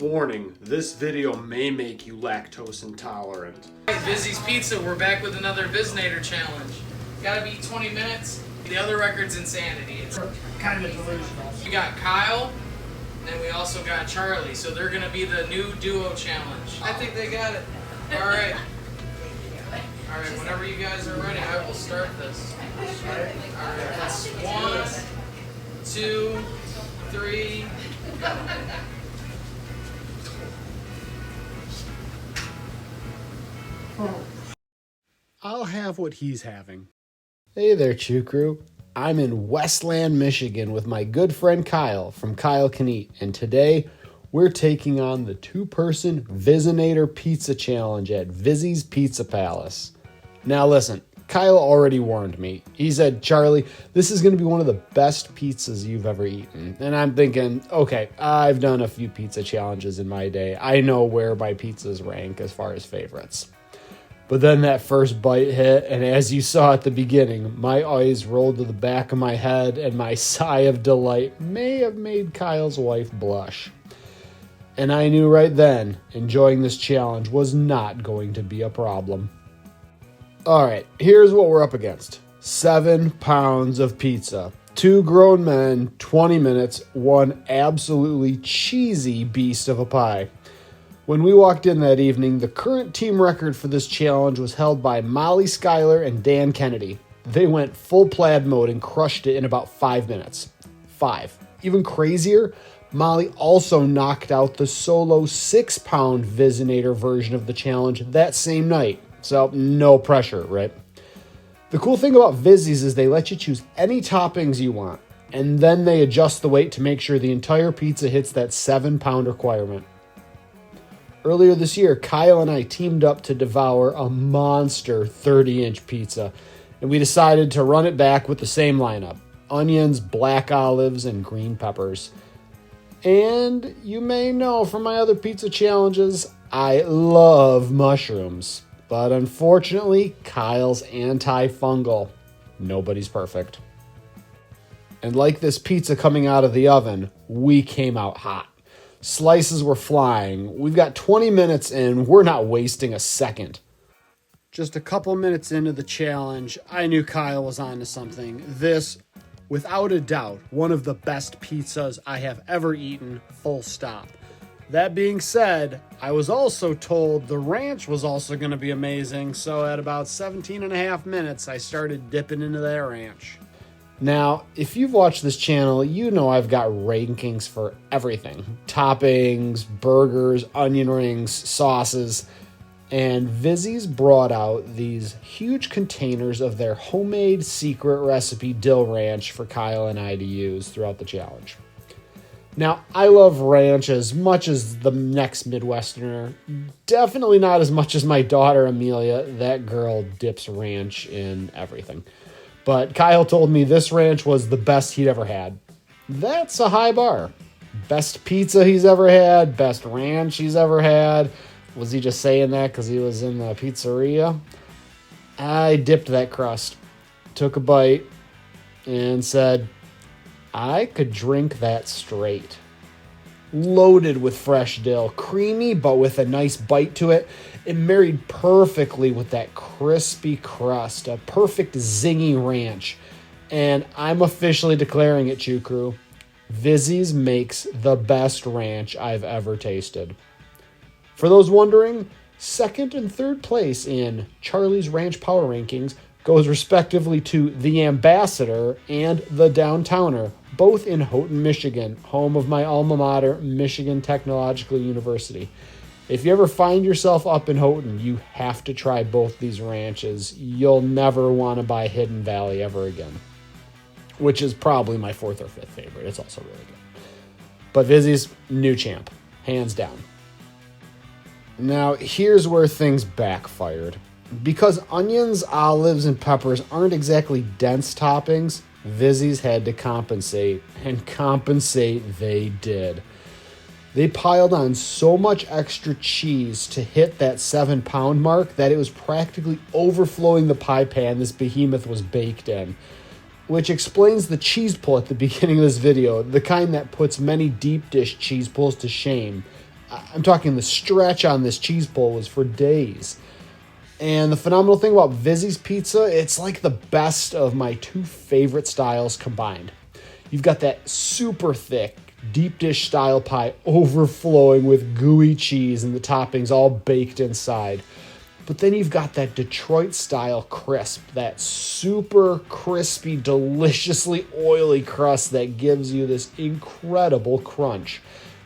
Warning, this video may make you lactose intolerant. Vizzy's Pizza, we're back with another Vizz-A-Nater challenge. Gotta be 20 minutes. The other record's insanity. It's kind of delusional. We got Kyle, and then we also got Charlie, so they're gonna be the new duo challenge. I think they got it. Alright. Alright, whenever you guys are ready, I will start this. Alright, that's 1, 2, 3, go. I'll have what he's having. Hey there, Chew Crew. I'm in Westland, Michigan with my good friend Kyle from Kyle Can Eat, and today we're taking on the two-person Vizz-A-Nater Pizza Challenge at Vizzy's Pizza Palace. Now listen, Kyle already warned me. He said, Charlie, this is going to be one of the best pizzas you've ever eaten. And I'm thinking, okay, I've done a few pizza challenges in my day. I know where my pizzas rank as far as favorites. But then that first bite hit, and as you saw at the beginning, my eyes rolled to the back of my head, and my sigh of delight may have made Kyle's wife blush. And I knew right then, enjoying this challenge was not going to be a problem. Alright, here's what we're up against. 7 pounds of pizza. 2 grown men, 20 minutes, one absolutely cheesy beast of a pie. When we walked in that evening, the current team record for this challenge was held by Molly Schuyler and Dan Kennedy. They went full plaid mode and crushed it in about 5 minutes. 5. Even crazier, Molly also knocked out the solo 6-pound Vizz-A-Nater version of the challenge that same night. So, no pressure, right? The cool thing about Vizzy's is they let you choose any toppings you want, and then they adjust the weight to make sure the entire pizza hits that 7-pound requirement. Earlier this year, Kyle and I teamed up to devour a monster 30-inch pizza, and we decided to run it back with the same lineup: onions, black olives, and green peppers. And you may know from my other pizza challenges, I love mushrooms. But unfortunately, Kyle's antifungal. Nobody's perfect. And like this pizza coming out of the oven, we came out hot. Slices were flying. We've got 20 minutes in. We're not wasting a second. Just a couple minutes into the challenge, I knew Kyle was onto something. This, without a doubt, one of the best pizzas I have ever eaten, full stop. That being said, I was also told the ranch was also going to be amazing, so at about 17 and a half minutes, I started dipping into that ranch. Now, if you've watched this channel, you know I've got rankings for everything. Toppings, burgers, onion rings, sauces, and Vizzy's brought out these huge containers of their homemade secret recipe dill ranch for Kyle and I to use throughout the challenge. Now, I love ranch as much as the next Midwesterner. Definitely not as much as my daughter Amelia. That girl dips ranch in everything. But Kyle told me this ranch was the best he'd ever had. That's a high bar. Best pizza he's ever had, best ranch he's ever had. Was he just saying that because he was in the pizzeria? I dipped that crust, took a bite, and said, I could drink that straight. Loaded with fresh dill, creamy but with a nice bite to it. It married perfectly with that crispy crust, a perfect zingy ranch. And I'm officially declaring it, Chew Crew. Vizzy's makes the best ranch I've ever tasted. For those wondering, second and third place in Charlie's Ranch Power Rankings goes respectively to the Ambassador and the Downtowner, both in Houghton, Michigan, home of my alma mater, Michigan Technological University. If you ever find yourself up in Houghton, you have to try both these ranches. You'll never want to buy Hidden Valley ever again, which is probably my 4th or 5th favorite. It's also really good. But Vizzy's new champ, hands down. Now, here's where things backfired. Because onions, olives, and peppers aren't exactly dense toppings, Vizzy's had to compensate, and compensate they did. They piled on so much extra cheese to hit that 7-pound mark that it was practically overflowing the pie pan this behemoth was baked in. Which explains the cheese pull at the beginning of this video, the kind that puts many deep dish cheese pulls to shame. I'm talking the stretch on this cheese pull was for days. And the phenomenal thing about Vizzy's pizza, it's like the best of my two favorite styles combined. You've got that super thick, deep dish style pie overflowing with gooey cheese and the toppings all baked inside. But then you've got that Detroit style crisp, that super crispy, deliciously oily crust that gives you this incredible crunch.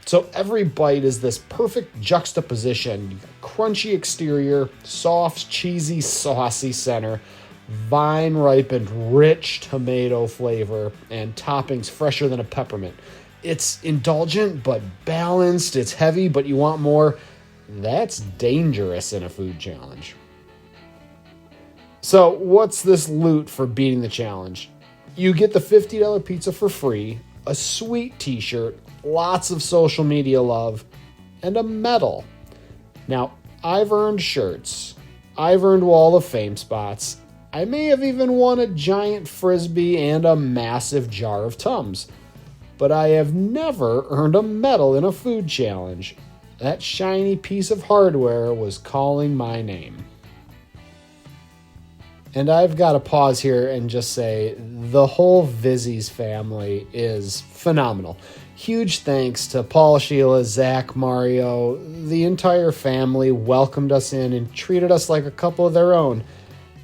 So every bite is this perfect juxtaposition. You've got crunchy exterior, soft, cheesy, saucy center, vine-ripened, rich tomato flavor, and toppings fresher than a peppermint. It's indulgent but balanced. It's heavy, but you want more. That's dangerous in a food challenge. So what's this loot for beating the challenge? You get the $50 pizza for free, a sweet t-shirt, lots of social media love, and a medal. Now, I've earned shirts. I've earned Wall of Fame spots. I may have even won a giant frisbee and a massive jar of Tums. But I have never earned a medal in a food challenge. That shiny piece of hardware was calling my name. And I've got to pause here and just say the whole Vizzy's family is phenomenal. Huge thanks to Paul, Sheila, Zach, Mario. The entire family welcomed us in and treated us like a couple of their own.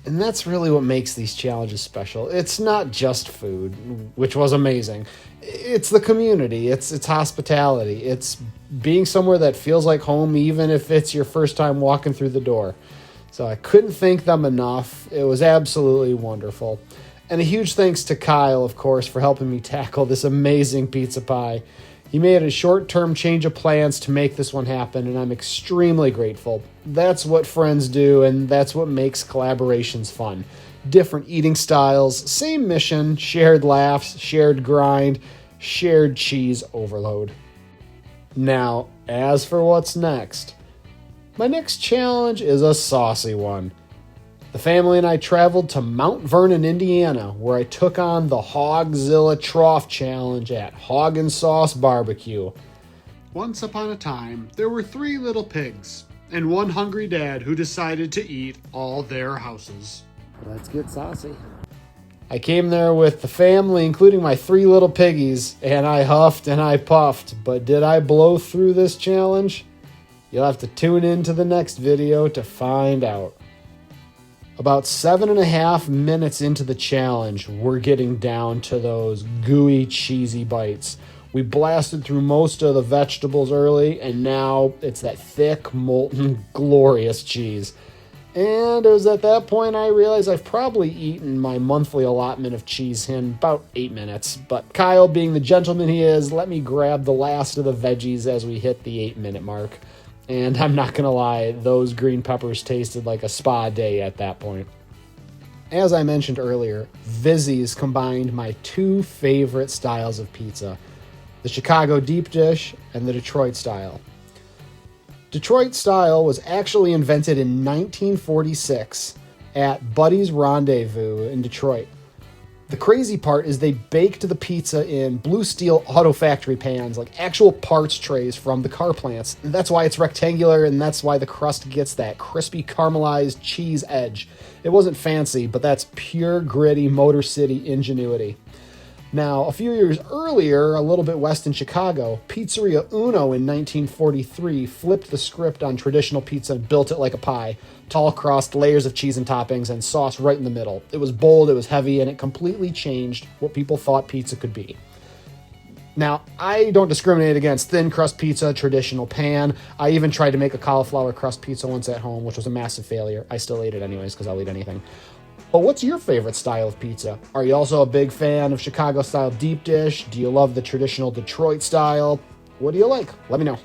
And that's really what makes these challenges special. It's not just food, which was amazing. It's the community. It's hospitality. It's being somewhere that feels like home, even if it's your first time walking through the door. So I couldn't thank them enough. It was absolutely wonderful. And a huge thanks to Kyle, of course, for helping me tackle this amazing pizza pie. He made a short-term change of plans to make this one happen, and I'm extremely grateful. That's what friends do, and that's what makes collaborations fun. Different eating styles, same mission, shared laughs, shared grind, shared cheese overload. Now, as for what's next, my next challenge is a saucy one. The family and I traveled to Mount Vernon, Indiana, where I took on the Hogzilla Trough Challenge at Hog and Sauce Barbecue. Once upon a time, there were 3 little pigs, and one hungry dad who decided to eat all their houses. Let's get saucy. I came there with the family, including my 3 little piggies, and I huffed and I puffed, but did I blow through this challenge? You'll have to tune in to the next video to find out. About 7.5 minutes into the challenge, we're getting down to those gooey, cheesy bites. We blasted through most of the vegetables early, and now it's that thick, molten, glorious cheese. And it was at that point I realized I've probably eaten my monthly allotment of cheese in about 8 minutes. But Kyle, being the gentleman he is, let me grab the last of the veggies as we hit the 8-minute mark. And I'm not going to lie, those green peppers tasted like a spa day at that point. As I mentioned earlier, Vizzy's combined my 2 favorite styles of pizza, the Chicago deep dish and the Detroit style. Detroit style was actually invented in 1946 at Buddy's Rendezvous in Detroit. The crazy part is they baked the pizza in blue steel auto factory pans, like actual parts trays from the car plants. And that's why it's rectangular, and that's why the crust gets that crispy caramelized cheese edge. It wasn't fancy, but that's pure gritty Motor City ingenuity. Now, a few years earlier, a little bit west in Chicago, Pizzeria Uno in 1943 flipped the script on traditional pizza and built it like a pie. Tall crust, layers of cheese and toppings, and sauce right in the middle. It was bold, it was heavy, and it completely changed what people thought pizza could be. Now, I don't discriminate against thin crust pizza, traditional pan. I even tried to make a cauliflower crust pizza once at home, which was a massive failure. I still ate it anyways, because I'll eat anything. But what's your favorite style of pizza? Are you also a big fan of Chicago-style deep dish? Do you love the traditional Detroit style? What do you like? Let me know.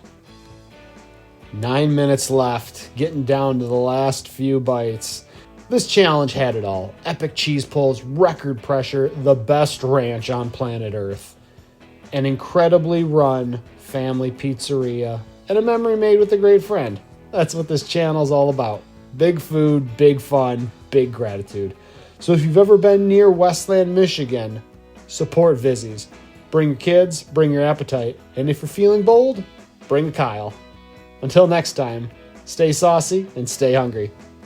9 minutes left, getting down to the last few bites. This challenge had it all. Epic cheese pulls, record pressure, the best ranch on planet Earth. An incredibly run family pizzeria, and a memory made with a great friend. That's what this channel's all about. Big food, big fun, big gratitude. So if you've ever been near Westland, Michigan, support Vizzy's. Bring your kids, bring your appetite, and if you're feeling bold, bring Kyle. Until next time, stay saucy and stay hungry.